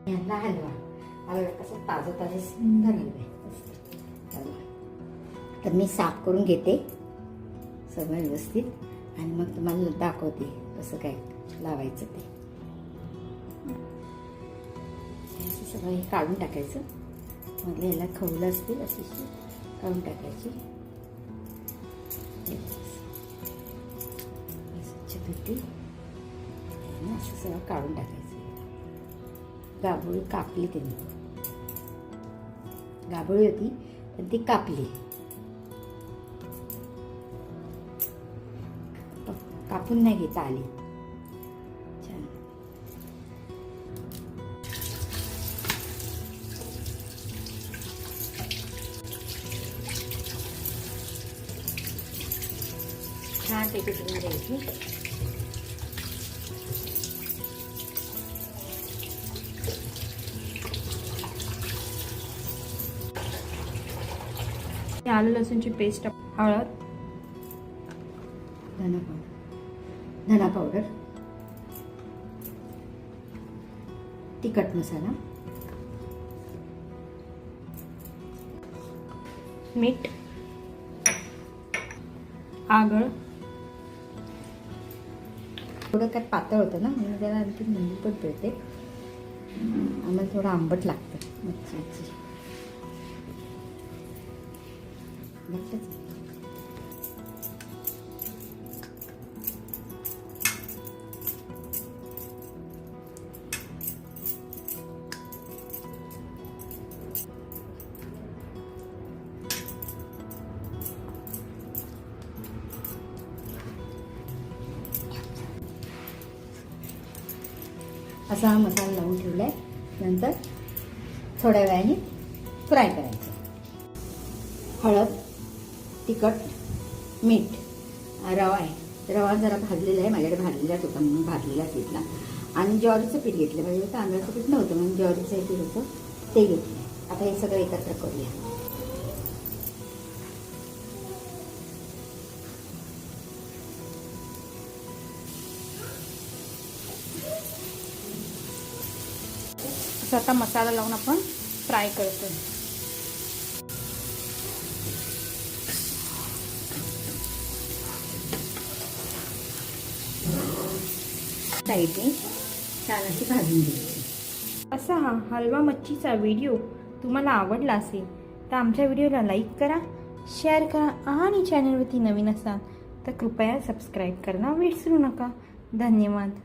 यांना हलवा हलवा कसं ताजं ताजं सुंदर हलवा हलवा. तर मी साफ करून घेते सगळं व्यवस्थित आणि मग तुम्हाला दाखवते कसं काय लावायचं ते. असं सगळं हे काढून टाकायचं. मग याला खवलं असतील अशी काढून टाकायची. स्वच्छ धुते असं सगळं काढून टाकायचं. गाभोळी कापली त्यांनी. गाभोळी होती पण ती कापली. कापून नाही घेता आली. छान. छान पैकी धुवून घ्यायची. आलं लसूणची पेस्ट, हळद, धना पावडर, तिखट मसाला, मीठ, आगळ. थोडं काय पातळ होतं ना म्हणून त्याला आणखी लिंबू पण पिळते. आम्हाला थोडं आंबट लागतं मच्छीची. असा हा मसाला लावून ठेवलाय. नंतर थोड्या वेळाने फ्राय करायचं. हळद, तिखट, मीठ, रवा आहे. रवा जरा भाजलेला आहे. माझ्याकडे भाजलेलाच होता म्हणून भाजलेलाच घेतला. आणि ज्वारीचं पीठ घेतलं पाहिजे. तांदळाचं पीठ नव्हतं म्हणून ज्वारीचं हे पीठ होतं ते घेतलं. आता हे सगळं एकत्र करूया. आता मसाला लावून आपण फ्राय करतो. साईडने छान अशी भाजून घ्यायची. असा हा हलवा मच्छीचा व्हिडिओ तुम्हाला आवडला असेल तर आमच्या व्हिडिओला लाईक करा, शेअर करा आणि चॅनलवरती नवीन असाल तर कृपया सबस्क्राईब करणं विसरू नका. धन्यवाद.